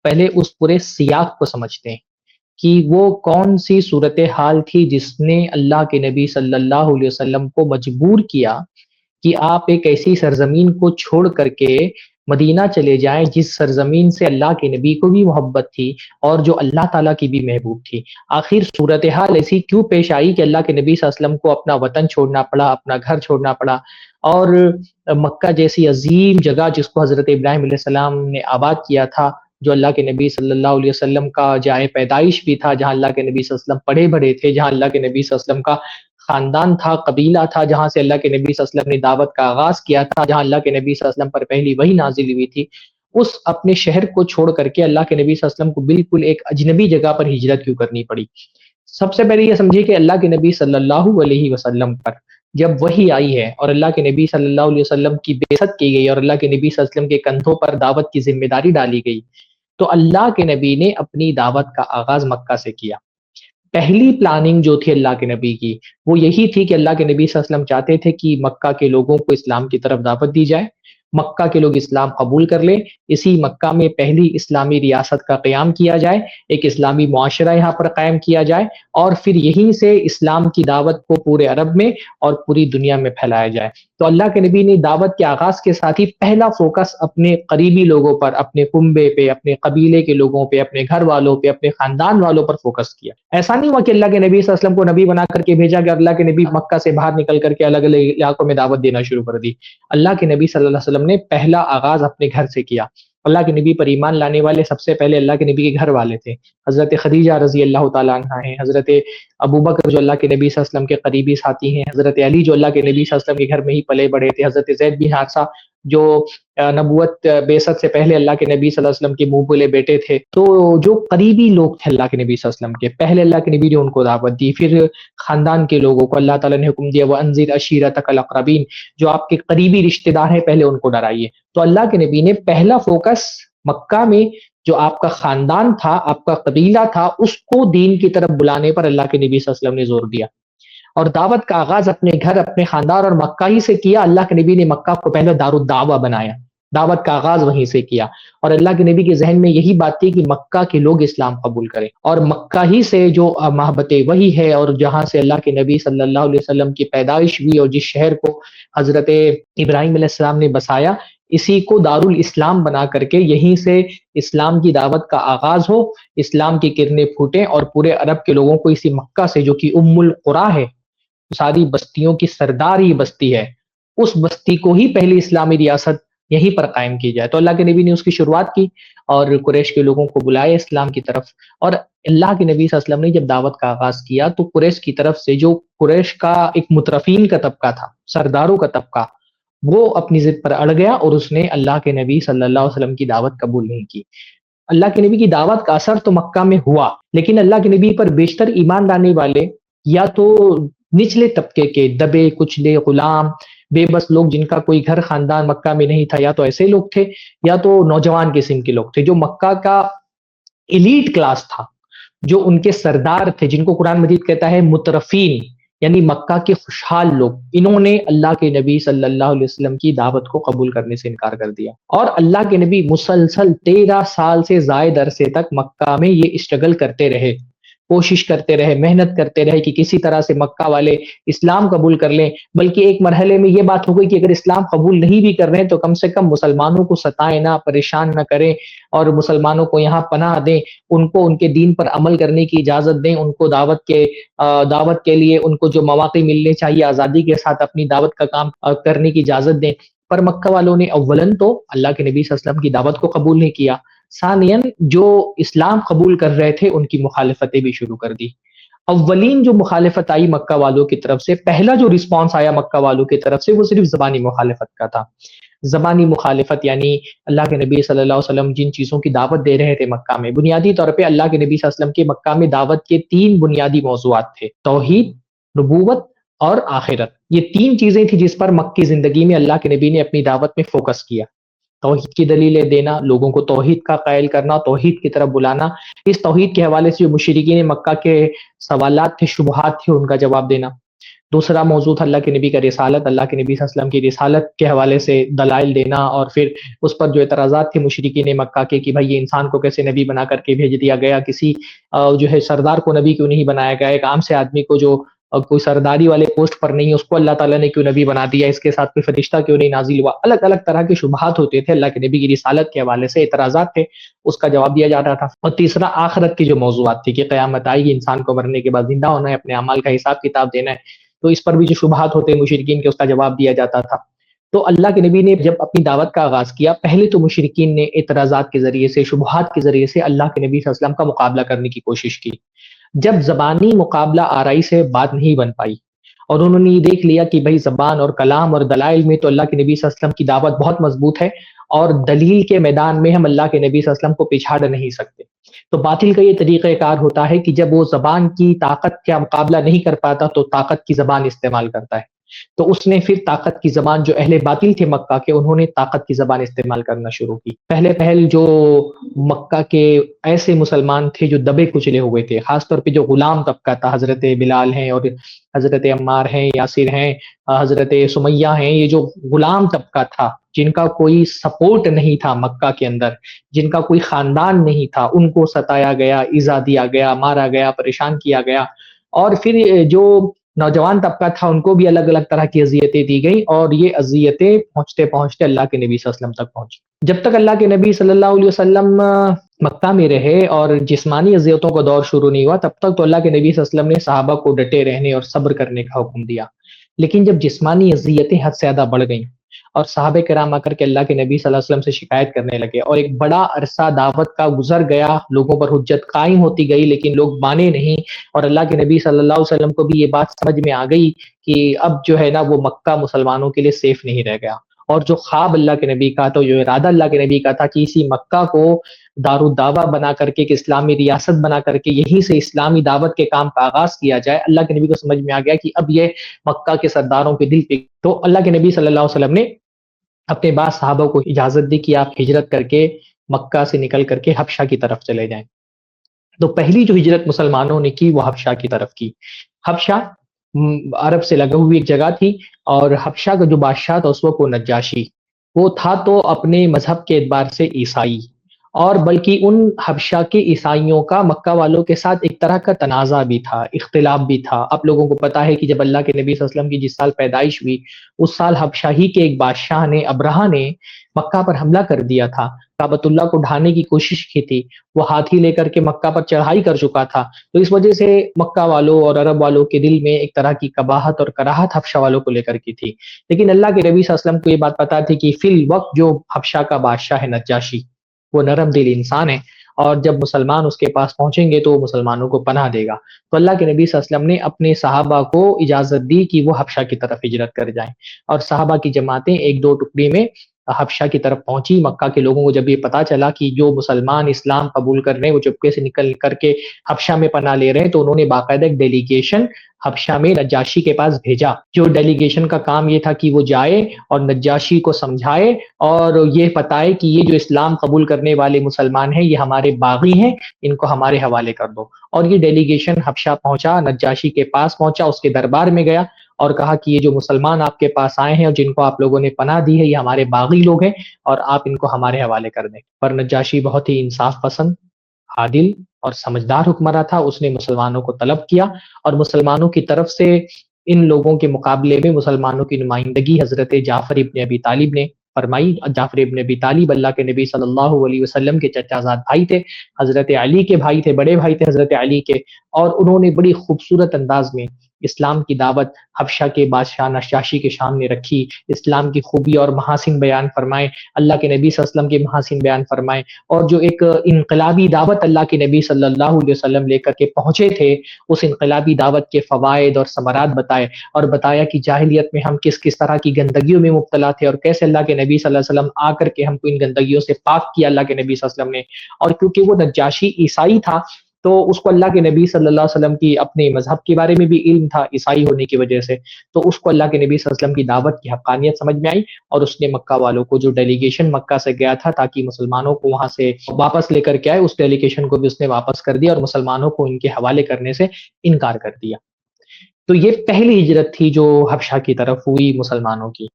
پہلے اس پورے سیاق کو سمجھتے ہیں کہ وہ کون سی صورتحال تھی جس نے اللہ کے نبی صلی اللہ علیہ وسلم کو مجبور کیا کہ آپ ایک ایسی سرزمین کو چھوڑ کر کے مدینہ چلے جائیں جس سرزمین سے اللہ کے نبی کو بھی محبت تھی اور جو اللہ تعالیٰ کی بھی محبوب تھی۔ آخر صورتحال ایسی کیوں پیش آئی کہ اللہ کے نبی صلی اللہ علیہ وسلم کو اپنا وطن چھوڑنا پڑا، اپنا گھر چھوڑنا پڑا، اور مکہ جیسی عظیم جگہ جس کو حضرت ابراہیم علیہ السلام نے آباد کیا تھا، جو اللہ کے نبی صلی اللہ علیہ وسلم کا جائے پیدائش بھی تھا، جہاں اللہ کے نبی صلی اللہ علیہ وسلم پڑے بڑے تھے، جہاں اللہ کے نبی صلی اللہ علیہ وسلم کا خاندان تھا، قبیلہ تھا، جہاں سے اللہ کے نبی صلی اللہ علیہ وسلم نے دعوت کا آغاز کیا تھا، جہاں اللہ کے نبی صلی اللہ علیہ وسلم پر پہلی وحی نازل ہوئی تھی، اس اپنے شہر کو چھوڑ کر کے اللہ کے نبی صلی اللہ علیہ وسلم کو بالکل ایک اجنبی جگہ پر ہجرت کیوں کرنی پڑی؟ سب سے پہلے یہ سمجھیے کہ اللہ کے نبی صلی اللہ علیہ وسلم پر جب وحی آئی ہے اور اللہ کے نبی صلی اللہ علیہ وسلم کی بعثت کی گئی اور اللہ کے نبی صلی اللہ علیہ وسلم کے کندھوں پر دعوت کی ذمہ داری ڈالی گئی، تو اللہ کے نبی نے اپنی دعوت کا آغاز مکہ سے کیا۔ پہلی پلاننگ جو تھی اللہ کے نبی کی وہ یہی تھی کہ اللہ کے نبی صلی اللہ علیہ وسلم چاہتے تھے کہ مکہ کے لوگوں کو اسلام کی طرف دعوت دی جائے، مکہ کے لوگ اسلام قبول کر لیں، اسی مکہ میں پہلی اسلامی ریاست کا قیام کیا جائے، ایک اسلامی معاشرہ یہاں پر قائم کیا جائے، اور پھر یہیں سے اسلام کی دعوت کو پورے عرب میں اور پوری دنیا میں پھیلایا جائے۔ تو اللہ کے نبی نے دعوت کے آغاز کے ساتھ ہی پہلا فوکس اپنے قریبی لوگوں پر، اپنے کنبے پہ، اپنے قبیلے کے لوگوں پہ، اپنے گھر والوں پہ، اپنے خاندان والوں پر فوکس کیا۔ ایسا نہیں ہوا کہ اللہ کے نبی صلی اللہ علیہ وسلم کو نبی بنا کر کے بھیجا گیا، اللہ کے نبی مکہ سے باہر نکل کر کے الگ الگ علاقوں میں دعوت دینا شروع کر دی۔ اللہ کے نبی صلی اللہ علیہ وسلم نے پہلا آغاز اپنے گھر سے کیا۔ اللہ کے نبی پر ایمان لانے والے سب سے پہلے اللہ کے نبی کے گھر والے تھے، حضرت خدیجہ رضی اللہ تعالیٰ عنہا ہیں، حضرت ابو بکر جو اللہ کے نبی صلی اللہ علیہ وسلم کے قریبی ساتھی ہیں، حضرت علی جو اللہ کے نبی صلی اللہ علیہ وسلم کے گھر میں ہی پلے بڑھے تھے، حضرت زید بن حارثہ جو نبوت بعثت سے پہلے اللہ کے نبی صلی اللہ علیہ وسلم کے منہ بولے بیٹے تھے۔ تو جو قریبی لوگ تھے اللہ کے نبی صلی اللہ علیہ وسلم کے، پہلے اللہ کے نبی نے ان کو دعوت دی، پھر خاندان کے لوگوں کو اللہ تعالیٰ نے حکم دیا وَأَنذِرْ عَشِيرَتَكَ الْأَقْرَبِينَ، جو آپ کے قریبی رشتہ دار ہیں پہلے ان کو ڈرائیے۔ تو اللہ کے نبی نے پہلا فوکس مکہ میں جو آپ کا خاندان تھا، آپ کا قبیلہ تھا، اس کو دین کی طرف بلانے پر اللہ کے نبی صلی اللہ علیہ وسلم نے زور دیا، اور دعوت کا آغاز اپنے گھر، اپنے خاندان اور مکہ ہی سے کیا۔ اللہ کے نبی نے مکہ کو پہلے دار الدعوہ بنایا، دعوت کا آغاز وہیں سے کیا، اور اللہ کے نبی کے ذہن میں یہی بات تھی کہ مکہ کے لوگ اسلام قبول کریں، اور مکہ ہی سے جو محبت وحی ہے اور جہاں سے اللہ کے نبی صلی اللہ علیہ وسلم کی پیدائش ہوئی اور جس شہر کو حضرت ابراہیم علیہ السلام نے بسایا، اسی کو دارالاسلام بنا کر کے یہیں سے اسلام کی دعوت کا آغاز ہو، اسلام کی کرنیں پھوٹیں، اور پورے عرب کے لوگوں کو اسی مکہ سے، جو کہ ام القریٰ ہے، ساری بستیوں کی سردار ہی بستی ہے، اس بستی کو ہی پہلی اسلامی ریاست یہیں پر قائم کی جائے۔ تو اللہ کے نبی نے اس کی شروعات کی اور قریش کے لوگوں کو بلائے اسلام کی طرف۔ اور اللہ کے نبی صلی اللہ علیہ وسلم نے جب دعوت کا آغاز کیا تو قریش کی طرف سے، جو قریش کا ایک مترفین کا طبقہ تھا، سرداروں کا طبقہ، وہ اپنی ضد پر اڑ گیا اور اس نے اللہ کے نبی صلی اللہ علیہ وسلم کی دعوت قبول نہیں کی۔ اللہ کے نبی کی دعوت کا اثر تو مکہ میں ہوا، لیکن اللہ کے نبی پر بیشتر ایمان لانے والے یا تو نچلے طبقے کے دبے کچلے غلام بے بس لوگ جن کا کوئی گھر خاندان مکہ میں نہیں تھا، یا تو ایسے لوگ تھے یا تو نوجوان قسم کے لوگ تھے۔ جو مکہ کا ایلیٹ کلاس تھا، جو ان کے سردار تھے، جن کو قرآن مجید کہتا ہے مترفین، یعنی مکہ کے خوشحال لوگ، انہوں نے اللہ کے نبی صلی اللہ علیہ وسلم کی دعوت کو قبول کرنے سے انکار کر دیا، اور اللہ کے نبی مسلسل 13 سال سے زائد عرصے تک مکہ میں یہ اسٹرگل کرتے رہے، کوشش کرتے رہے، محنت کرتے رہے کہ کسی طرح سے مکہ والے اسلام قبول کر لیں۔ بلکہ ایک مرحلے میں یہ بات ہو گئی کہ اگر اسلام قبول نہیں بھی کر رہے ہیں تو کم سے کم مسلمانوں کو ستائیں نہ، پریشان نہ کریں، اور مسلمانوں کو یہاں پناہ دیں، ان کو ان کے دین پر عمل کرنے کی اجازت دیں، ان کو دعوت کے لیے ان کو جو مواقع ملنے چاہیے آزادی کے ساتھ اپنی دعوت کا کام کرنے کی اجازت دیں۔ پر مکہ والوں نے اولاً تو اللہ کے نبی صلی اللہ علیہ وسلم کی دعوت کو قبول نہیں کیا، ثانیاً جو اسلام قبول کر رہے تھے ان کی مخالفتیں بھی شروع کر دی۔ اولین جو مخالفت آئی مکہ والوں کی طرف سے، پہلا جو رسپانس آیا مکہ والوں کی طرف سے، وہ صرف زبانی مخالفت کا تھا۔ زبانی مخالفت یعنی اللہ کے نبی صلی اللہ علیہ وسلم جن چیزوں کی دعوت دے رہے تھے مکہ میں، بنیادی طور پہ اللہ کے نبی صلی اللہ علیہ وسلم کے مکہ میں دعوت کے 3 بنیادی موضوعات تھے: توحید، نبوت اور آخرت۔ یہ 3 چیزیں تھیں جس پر مکی زندگی میں اللہ کے نبی نے اپنی دعوت میں فوکس کیا۔ توحید کی دلیلیں دینا، لوگوں کو توحید کا قائل کرنا، توحید کی طرف بلانا، اس توحید کے حوالے سے جو مشرکین مکہ کے سوالات تھے، شبہات تھے، ان کا جواب دینا۔ دوسرا موضوع تھا اللہ کے نبی کا رسالت، اللہ کے نبی صلی اللہ علیہ وسلم کی رسالت کے حوالے سے دلائل دینا، اور پھر اس پر جو اعتراضات تھے مشرکین مکہ کے کہ بھائی یہ انسان کو کیسے نبی بنا کر کے بھیج دیا گیا، کسی جو ہے سردار کو نبی کیوں نہیں بنایا گیا، ایک عام سے آدمی کو جو کوئی سرداری والے پوسٹ پر نہیں ہے اس کو اللہ تعالیٰ نے کیوں نبی بنا دیا، اس کے ساتھ کوئی فرشتہ کیوں نہیں نازل ہوا، الگ الگ طرح کے شبہات ہوتے تھے اللہ کے نبی کی رسالت کے حوالے سے، اعتراضات تھے، اس کا جواب دیا جاتا تھا۔ اور تیسرا آخرت کی جو موضوعات تھی کہ قیامت آئے گی، انسان کو مرنے کے بعد زندہ ہونا ہے، اپنے اعمال کا حساب کتاب دینا ہے، تو اس پر بھی جو شبہات ہوتے ہیں مشرکین کے اس کا جواب دیا جاتا تھا۔ تو اللہ کے نبی نے جب اپنی دعوت کا آغاز کیا، پہلے تو مشرکین نے اعتراضات کے ذریعے سے، شبہات کے ذریعے سے اللہ کے نبی صلی اللہ علیہ وسلم کا مقابلہ کرنے کی کوشش کی۔ جب زبانی مقابلہ آرائی سے بات نہیں بن پائی اور انہوں نے یہ دیکھ لیا کہ بھائی زبان اور کلام اور دلائل میں تو اللہ کے نبی صلی اللہ علیہ وسلم کی دعوت بہت مضبوط ہے، اور دلیل کے میدان میں ہم اللہ کے نبی صلی اللہ علیہ وسلم کو پچھاڑ نہیں سکتے، تو باطل کا یہ طریقہ کار ہوتا ہے کہ جب وہ زبان کی طاقت کا مقابلہ نہیں کر پاتا تو طاقت کی زبان استعمال کرتا ہے۔ تو اس نے پھر طاقت کی زبان، جو اہل باطل تھے مکہ کے، انہوں نے طاقت کی زبان استعمال کرنا شروع کی۔ پہلے پہل جو مکہ کے ایسے مسلمان تھے جو دبے کچلے ہوئے تھے، خاص طور پہ جو غلام طبقہ تھا، حضرت بلال ہیں اور حضرت عمار ہیں، یاسر ہیں، حضرت سمیہ ہیں، یہ جو غلام طبقہ تھا جن کا کوئی سپورٹ نہیں تھا مکہ کے اندر، جن کا کوئی خاندان نہیں تھا، ان کو ستایا گیا، ایذا دیا گیا، مارا گیا، پریشان کیا گیا، اور پھر جو نوجوان طبقہ تھا ان کو بھی الگ الگ طرح کی اذیتیں دی گئی، اور یہ اذیتیں پہنچتے پہنچتے اللہ کے نبی صلی اللہ علیہ وسلم تک پہنچی۔ جب تک اللہ کے نبی صلی اللہ علیہ وسلم مکہ میں رہے اور جسمانی اذیتوں کا دور شروع نہیں ہوا، تب تک تو اللہ کے نبی صلی اللہ علیہ وسلم نے صحابہ کو ڈٹے رہنے اور صبر کرنے کا حکم دیا۔ لیکن جب جسمانی اذیتیں حد سے زیادہ بڑھ گئیں اور صحابہ کرام آ کر کے اللہ کے نبی صلی اللہ علیہ وسلم سے شکایت کرنے لگے، اور ایک بڑا عرصہ دعوت کا گزر گیا، لوگوں پر حجت قائم ہوتی گئی لیکن لوگ مانے نہیں، اور اللہ کے نبی صلی اللہ علیہ وسلم کو بھی یہ بات سمجھ میں آ گئی کہ اب جو ہے نا وہ مکہ مسلمانوں کے لیے سیف نہیں رہ گیا، اور جو خواب اللہ کے نبی کا تھا، جو ارادہ اللہ کے نبی کا تھا کہ اسی مکہ کو دارالدعوہ بنا کر کے، ایک اسلامی ریاست بنا کر کے یہیں سے اسلامی دعوت کے کام کا آغاز کیا جائے، اللہ کے نبی کو سمجھ میں آ گیا کہ اب یہ مکہ کے سرداروں کے دل پہ، تو اللہ کے نبی صلی اللہ علیہ وسلم نے اپنے بعض صحابہ کو اجازت دی کہ آپ ہجرت کر کے مکہ سے نکل کر کے حبشہ کی طرف چلے جائیں۔ تو پہلی جو ہجرت مسلمانوں نے کی وہ حبشہ کی طرف کی۔ حبشہ عرب سے لگا ہوئی ایک جگہ تھی، اور حبشہ کا جو بادشاہ تھا اس وقت وہ نجاشی، وہ تھا تو اپنے مذہب کے اعتبار سے عیسائی، اور بلکہ ان حبشہ کے عیسائیوں کا مکہ والوں کے ساتھ ایک طرح کا تنازع بھی تھا، اختلاف بھی تھا۔ آپ لوگوں کو پتا ہے کہ جب اللہ کے نبی صلی اللہ علیہ وسلم کی جس سال پیدائش ہوئی، اس سال حبشہ ہی کے ایک بادشاہ نے، ابرہہ نے، مکہ پر حملہ کر دیا تھا، کعبۃ اللہ کو ڈھانے کی کوشش کی تھی، وہ ہاتھی لے کر کے مکہ پر چڑھائی کر چکا تھا، تو اس وجہ سے مکہ والوں اور عرب والوں کے دل میں ایک طرح کی قباحت اور کراہت حبشہ والوں کو لے کر کی تھی۔ لیکن اللہ کے نبی صلی اللہ علیہ وسلم کو یہ بات پتا تھی کہ فی الوقت جو حبشہ کا بادشاہ ہے نجاشی، وہ نرم دل انسان ہے، اور جب مسلمان اس کے پاس پہنچیں گے تو وہ مسلمانوں کو پناہ دے گا، تو اللہ کے نبی صلی اللہ علیہ وسلم نے اپنے صحابہ کو اجازت دی کہ وہ حبشہ کی طرف ہجرت کر جائیں، اور صحابہ کی جماعتیں ایک دو ٹکڑی میں حبشہ کی طرف پہنچی۔ مکہ کے لوگوں کو جب یہ پتا چلا کہ جو مسلمان اسلام قبول کر رہے ہیں وہ چپکے سے نکل کر کے حبشہ میں پناہ لے رہے ہیں، تو انہوں نے باقاعدہ ایک ڈیلیگیشن حبشہ میں نجاشی کے پاس بھیجا، جو ڈیلیگیشن کا کام یہ تھا کہ وہ جائے اور نجاشی کو سمجھائے اور یہ بتائے کہ یہ جو اسلام قبول کرنے والے مسلمان ہیں یہ ہمارے باغی ہیں، ان کو ہمارے حوالے کر دو۔ اور یہ ڈیلیگیشن حبشہ پہنچا، نجاشی کے پاس پہنچا، اس کے دربار میں گیا اور کہا کہ یہ جو مسلمان آپ کے پاس آئے ہیں اور جن کو آپ لوگوں نے پناہ دی ہے یہ ہمارے باغی لوگ ہیں، اور آپ ان کو ہمارے حوالے کر دیں۔ پر نجاشی بہت ہی انصاف پسند، عادل اور سمجھدار حکمراں تھا، اس نے مسلمانوں کو طلب کیا، اور مسلمانوں کی طرف سے ان لوگوں کے مقابلے میں مسلمانوں کی نمائندگی حضرت جعفر ابن ابی طالب نے فرمائی۔ جعفر ابن ابی طالب اللہ کے نبی صلی اللہ علیہ وسلم کے چچا زاد بھائی تھے، حضرت علی کے بھائی تھے، بڑے بھائی تھے حضرت علی کے، اور انہوں نے بڑی خوبصورت انداز میں اسلام کی دعوت حبشہ کے بادشاہ نجاشی کے سامنے رکھی، اسلام کی خوبی اور محاسن بیان فرمائے، اللہ کے نبی صلی اللہ علیہ وسلم کے محاسن بیان فرمائے، اور جو ایک انقلابی دعوت اللہ کے نبی صلی اللہ علیہ وسلم لے کر کے پہنچے تھے، اس انقلابی دعوت کے فوائد اور ثمرات بتائے، اور بتایا کہ جاہلیت میں ہم کس کس طرح کی گندگیوں میں مبتلا تھے، اور کیسے اللہ کے نبی صلی اللہ علیہ وسلم آ کر کے ہم کو ان گندگیوں سے پاک کیا اللہ کے نبی صلی اللہ علیہ وسلم نے۔ اور کیونکہ وہ نجاشی عیسائی تھا تو اس کو اللہ کے نبی صلی اللہ علیہ وسلم کی اپنے مذہب کے بارے میں بھی علم تھا، عیسائی ہونے کی وجہ سے، تو اس کو اللہ کے نبی صلی اللہ علیہ وسلم کی دعوت کی حقانیت سمجھ میں آئی، اور اس نے مکہ والوں کو، جو ڈیلیگیشن مکہ سے گیا تھا تاکہ مسلمانوں کو وہاں سے واپس لے کر کے آئے، اس ڈیلیگیشن کو بھی اس نے واپس کر دیا اور مسلمانوں کو ان کے حوالے کرنے سے انکار کر دیا۔ تو یہ پہلی ہجرت تھی جو حبشہ کی طرف ہوئی مسلمانوں کی۔